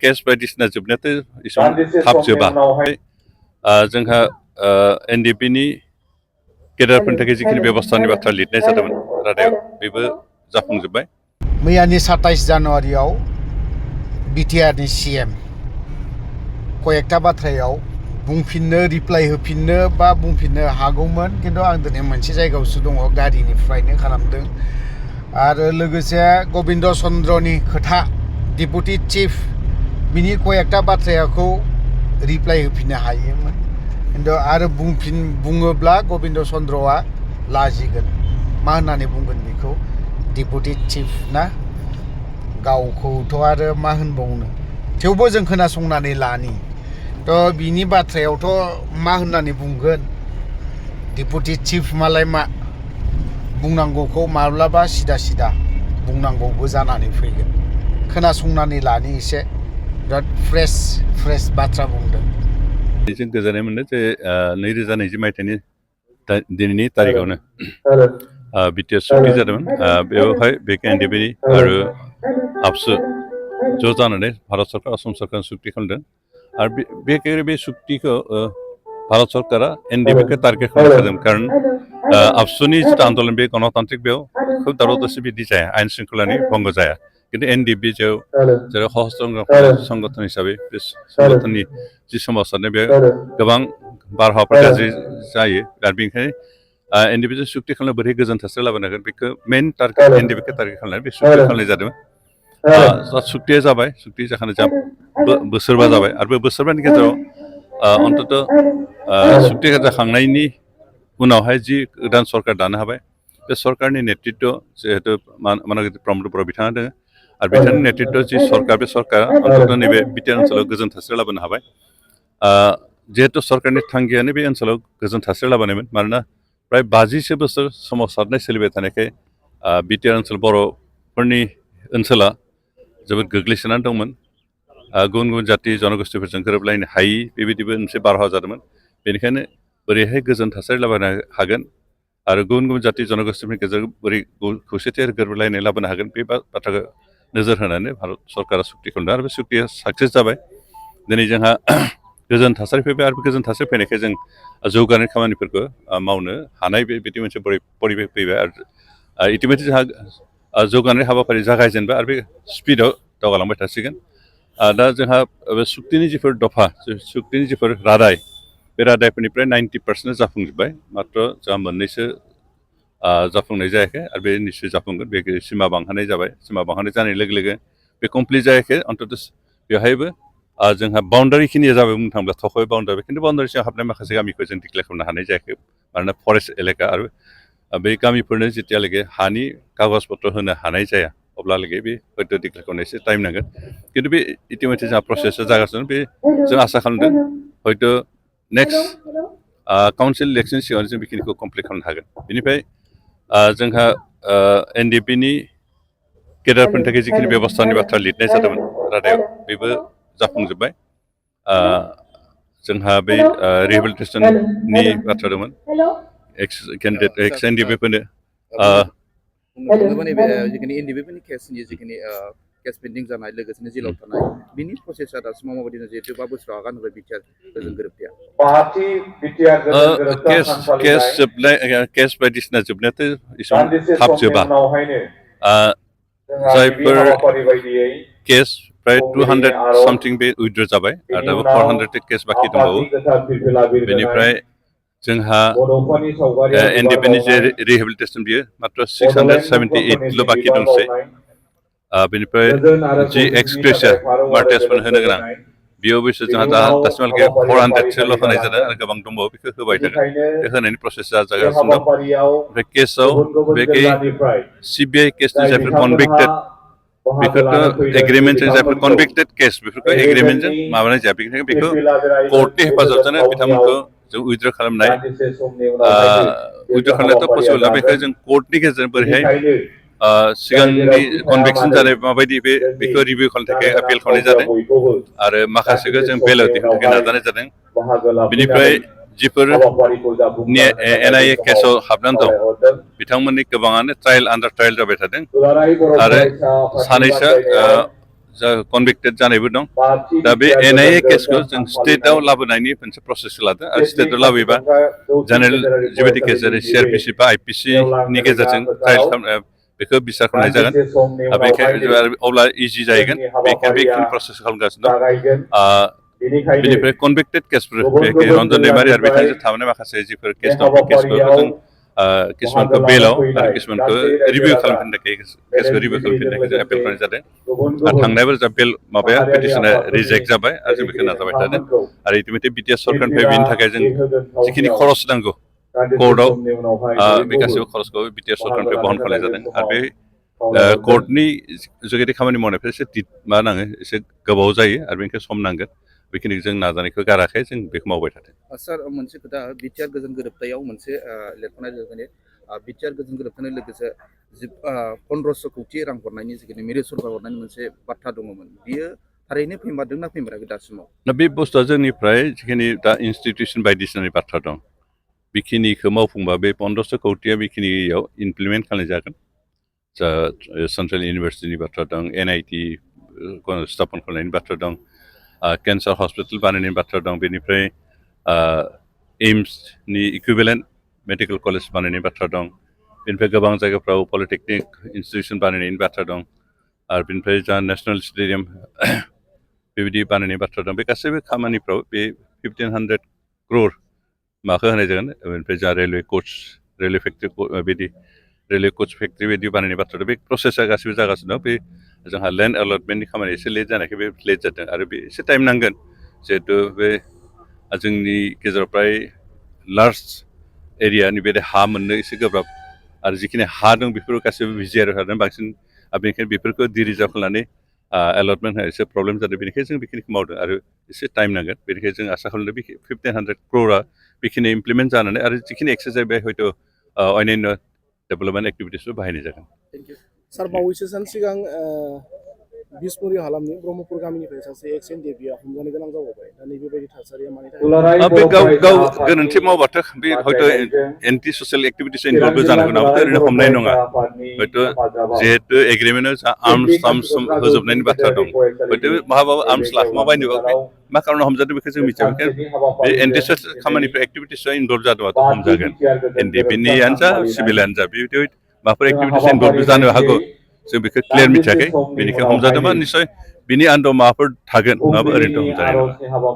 Case बायदिसिना जोबनायाथ' एसेबां थाब जोबा जोंहा एनडिपिनि गेदेरफोरनि थाखाय जिखिनि बेबस्थानि बाथ्रा लिरनाय जादोंमोन रादायाव बेबो जाफुंजोब्बाय। मैयानि 27 जानुवारियाव बिटिआरनि सिएम कयेकटा बाथ्रायाव बुंफिननो रिप्लाइ होफिननो बा बुंफिननो हागौमोन, खिन्थु आं दिनै मोनसे जायगायावसो दङ, गारिनिफ्रायनो खालामदों। आरो लोगोसे गबिन्द चन्द्रनि खोथा डेपुटि चिफ बिनि कयेकटा बाथ्राखौ रिप्लाइ होफिननो हायोमोन, खिन्थु आरो बुङोब्ला गबिन्द चन्द्रआ लाजिगोन। मा होननानै बुंगोन बेखौ? डेपुटि चिफ ना, गावखौथ' आरो मा होनबावनो। थेवबो जों खोनासंनानै लानि। थ' बिनि बाथ्रायावथ' मा होननानै बुंगोन? डेपुटि चिफ मालाय मा बुंनांगौखौ माब्लाबा सिदा बुंनांगौबो जानानै फैगोन। खोनासंनानै लानि एसे। बिराद फ्रेस बाथ्रा बुंदों। जों गोजोननाय मोनदों जे 2020 मायथाइनि दिनैनि तारिखआवनो बिटिआर सुक्ति जादोंमोन। बेवहाय बे एनडिपिनि आरो आबसु ज' जानानै भारत सरकार असम सरकार सुक्ति खालामदों। आरो बे सुक्तिखौ भारत सरकारा एनडिपिखौ टारगेट खालामदों, खारन आबसुनि जिथु आन्दलन बे गणतान्त्रिक बेयाव खोब दावराव दावसि बिदि जाया, आयेन श्रृंखलानि भंग जाया। खिन्थु एनडिपि जेराव सहस्त्र संगठन हिसाबै बे संगठननि जि सोमावसारनाय बे गोबां बारहावाफोर गाज्रि जायो। दा बेनिखायनो एनडिपिजों सुक्ति खालामनो बोरै गोजोन थासारि लाबोनो हागोन बेखौ मेइन टारगेट एनडिपिखौ टारगेट खालामनानै बे सुक्ति खालामनाय जादों। सुक्तिया जाबाय, सुक्ति जाखानाय बोसोरबा जाबाय, आरो बे बोसोरबानि गेजेराव अन्तत सुक्ति जाखांनायनि उनावहाय जि गोदान सरकार दानो हाबाय, बे सरकारनि नेतृत्व जिहेतु मानगि प्रमद बर' बिथाङा दङ, आरो बिथांनि नेतृत्व जि सरकार, बे सरकारा अन्तत नैबे बिटिआर ओनसोलाव गोजोन थासारि लाबोनो हाबाय। जिहेतु सरकारनि थांखियानो बे ओनसोलाव गोजोन थासारि लाबोनायमोन, मानोना प्राय 50 बोसोर सोमावसारनाय सोलिबाय थानायखाय बिटिआर ओनसोल बर'फोरनि ओनसोला जोबोद गोग्लैसोनानै दंमोन। गुबुन गुबुन जाति जनगोष्ठीफोरजों गोरोबलायनो हायि बेबायदिबो मोनसे बारहावा जादोंमोन। बेनिखायनो बोरैहाय गोजोन थासारि लाबोनो हागोन आरो गुबुन गुबुन जाति जनगोष्ठीफोरनि गेजेराव बोरै खौसेथि आरो गोरोबलायनाय लाबोनो हागोन, बे बाथ्राखौ नोजोर होनानै भारत सरकारा सुक्ति खालामदों। आरो बे सुक्तिया साक्सेस जाबाय। दिनै जोंहा गोजोन थासारि फैबाय, आरो गोजोन थासारि फैनायखाय जों जौगानाय खामानिफोरखौ मावनो हानाय बेबायदि मोनसे परिबेक फैबाय। आरो इतिमধ্যे जोंहा जौगानाय हाबाफारि जागायजेनबाय, आरो बे स्पिडआव दावगालांबाय थासिगोन। दा जोंहा सुक्तिनि जिफोर दफा, सुक्तिनि जिफोर रादाय, बे रादायफोरनिफ्राय 90% जाफुंजोब्बाय। मात्र जोंहा मोननैसो जाफुंनाय जायाखै, आरो बे निश्चय जाफुंगोन। बे सिमा बांहोनाय जाबाय। सिमा बांहोनाय जानाय लोगो लोगो बे कमप्लिट जायाखै, अन्तत बेवहायबो जोंहा बाउन्डारि खिनिया जाबाय। बुंनो थाङोब्ला थख'यै बाउन्डारि, खिन्थु बाउन्डारि सिङाव हाबनाय माखासे गामिखौ जों डिक्लेयार खालामनो हानाय जायाखै, मानोना फरेस्ट एलेका। आरो बे गामिफोरनो जेतियालागै हानि कागज पत्र होनो हानाय जाया, अब्लालागै बे हयथ' डिक्लेयार खालामनो एसे टाइम नांगोन। खिन्थु बे इतिमধ্যे जोंहा प्रसेसा जागासिनो। बे जों आसा खालामदों हयथ' नेक्स्ट काउन्सिल इलेक्सननि सिगाङाव जों बेखिनिखौ कमप्लिट खालामनो हागोन। बेनिफ्राय जोंहा एनडिपिनि गेदेरफोरनि थाखाय जिखिनि बेबस्थानि बाथ्रा लिरनाय जादोंमोन रादायाव, बेबो जाफुंजोब्बाय। जोंहा बै रिहेबिलिटेसननि बाथ्रा दंमोन, एक्स एनडिपिफोरनो जिखिनि एनडिपिनि केसनि जिखिनि केस पेन्डिं जानाय, लोगोसेनो जेलाव थानाय, बिनि प्रसेसा दासिमाव माबायदि दं? जिहेतु 5 बोसोर आगान होबाय बिटिआर गोजोन गोरोबथाया। केस बायदिसिना जोबनायाथ' एसेबां थाब जोबा। जायफोर केस प्राय 200 सामथिं बे उइथड्र जाबाय, आरो दाबो 400 केस बाखि दंबावो। बेनिफ्राय जोंहा एनडिपिनि जे रिहेबिलिटेसन बियो मात्र 678ल' बाखि दंसै। बेनिफ्राय जि एक्सग्रेसिया मार्टियासफोरनो होनो गोनां, बेयाव अबयस्से जोंहा दासिमहालागै 400सोल' होनाय जादों, आरो गोबां दंबावो। बेखौ होबाय थागोन। बे होनायनि प्रसेसा जागासिनो दं। ओमफ्राय केसआव बे सिबिआइ केसनि जायफोर कनभिक्टेड, बेफोरखौ एग्रिमेन्टजों, जायफोर कनभिक्टेड केस, बेफोरखौ एग्रिमेन्टजों माबानाय जाया। बेनिखायनो बेखौ कर्टनि हेफाजाबजोंनो बिथांमोनखौ जों उइथड्र खालामनाय, उइथड्र खालामनायाथ' पसिबोल ना। बेखौ जों कर्टनि गेजेरजों बोरैहाय सिगांनि कनभिक्सन जानाय माबायदि बेखौ रिभिउ खालामनो थाखाय आपिल खालामनाय जादों, आरो माखासेखौ जों बेलायाव दिखांनो थाखाय नाजानाय जादों। बेनिफ्राय जिफोर NIA केसाव हाबनानै दं बिथांमोननि गोबाङानो ट्रायल आन्डार ट्रायल जाबाय थादों आरो सानैसो जा कनभिक्टेड जानायबो दं दा बे NIA केसखौ जों स्टेटआव लाबोनायनि मोनसे प्रसेसखौ लादों आरो स्टेटआव लाबोयोबा जेनेरेल जिबायदि केस जेरै CRPC बा IPC नि गेजेरजों ट्रायल बेखौ बिसार खालामनाय जागोन बेनिखायनो अब्ला इजि जाहैगोन बेखिनि प्रसेस खालामगासिनो दं बेनिफ्राय कनभिक्टेड केसफोर रन्जन दैमारि आरो बिथांजों थाबोनाय माखासे जिफोर केस दं बे केसखौ जों किसुमानखौ बेलाव आरो किसुमानखौ रिभिउ खालामफिननो थाखाय केसखौ रिभिउ खालामफिननो थाखाय जों एपिल खालामनाय जादों आरो थांनायबो जा बेल माबाया पिटिसना रिजेक्ट जाबाय आरो जों बेखौ नाजाबाय थादों आरो इतिमধ্যে BTR सरकारनिफ्राय बेनि थाखाय जों जिखिनि खरस नांगौ कर्टआव बे गासैबो खरसखौ BTR सरकारनिफ्राय बहन खालामनाय जादों आरो बे कर्टनि जुगिदि खामानि मावनायफ्रा एसे मा नाङो एसे गोबाव जायो आरो बेनिखाय सम नांगोन बेखिनिखौ जों नाजानायखौ गाराखै जों बेखौ मावबाय थादों सार मोनसे खोथा BTR गोजोन गोरोबथायाव मोनसे लिरखानाय जादों BTR गोजोन गोरोबथानि लोगोसे 1500 कौटि रां हरनायनि जिखिनि मिरु सरकार हरनायनि मोनसे बाथ्रा दङमोन बियो थारैनो फैमारदोंना फैमाराखै दासिमाव दा बे बुस्थुआ जोंनिफ्राय जिखिनि दा इन्सटिटिउसन बायदिसिनानि बाथ्रा दं बेखिनिखौ मावफुंबा बे 1500 कौटिया बेखिनियाव इमप्लिमेन्ट खालामनाय जागोन जा सेन्ट्रेल इउनिभार्सिटिनि बाथ्रा दं NIT स्थापन खालामनायनि बाथ्रा दं केन्सार हस्पिटाल बानायनायनि बाथ्रा दं बेनिफ्राय एम्सनि इकुइभेलेन्ट मेडिकेल कलेज बानायनायनि बाथ्रा दं बेनिफ्राय गोबां जायगाफ्राव पलिटेकनिक इन्सटिटिउसन बानायनायनि बाथ्रा दं आरो बेनिफ्राय जा नेसनेल स्टेडियाम बेबायदि बानायनायनि बाथ्रा दं बे गासैबो खामानिफ्राव बे 1500 crore माखौ होनाय जागोन बेनिफ्राय जा रेलवे कच रेलवे फेक्ट्रि बिदि रेलवे कच फेक्ट्रि बायदि बानायनाय बाथ्रा दं बे प्रसेसा गासैबो जागासिनो दं बे जोंहा लेन्ड एलटमेन्टनि खामानिया एसे लेट जानायखाय बे लेट जादों आरो बे एसे टाइम नांगोन जिहेथु बे जोंनि गेजेराव प्राय लार्ज एरियानि बे हा मोननो एसे गोब्राब आरो जिखिनि हा दं बेफोर गासैबो बिजिआर थादों बांसिन बेनिखायनो बेफोरखौ डिरिजार्भ खालामनानै एलटमेन्ट होनाय एसे प्रब्लेम जादों बेनिखायनो जों बेखिनिखौ मावदों आरो एसे टाइम नांगोन बेनिखायनो जों आसा खालामदों बे 1500 crore बेखिनि इमप्लिमेन्ट जानानै आरो जिखिनि एक्सारसाइज बे हयथ' अन्यान्य डेभेलपमेन्ट एक्टिभिटिसबो बाहायनाय जागोन सार बावैसो सान सिगां बिसमुरि हालामनि ब्रह्मपुर गामिनिफ्राय सासे एक्स एनडिएफबिआ हमजानो गोनां जाबावबाय दा नैबेबायदि थासारिया मानि थाखाय बे गाव गोरोन्थि मावबाथ' बे हयथ' एन्टि ससियेल एक्टिभिटिस इनभल्भ जानो गोनां ओरैनो हमनाय नङा हयथ' जिहेतु एग्रिमेन्टआव आर्मस होजोबनायनि बाथ्रा दं हयथ' महाबाबो आर्मस लाखोमाबायनोबो मा खारनाव हमजादों बेखौ जों मिथिया बे एन्टि ससियेल खामानिफ्राव एक्टिभिटिसआव इनभल्भ जादोंबाथ' हमजागोन एनडिएफबिनियानो जा सिभिलानो जा बेबायदि माबाफोर एक्टिभिटिस इनभल्भ जानो हागौ जों बेखौ क्लियार मिथियाखै बेनिखायनो हमजादोंबा निस्सय बिनि आन्दोआव माबाफोर थागोन नङाबा ओरैनोथ' हमजानाय नङा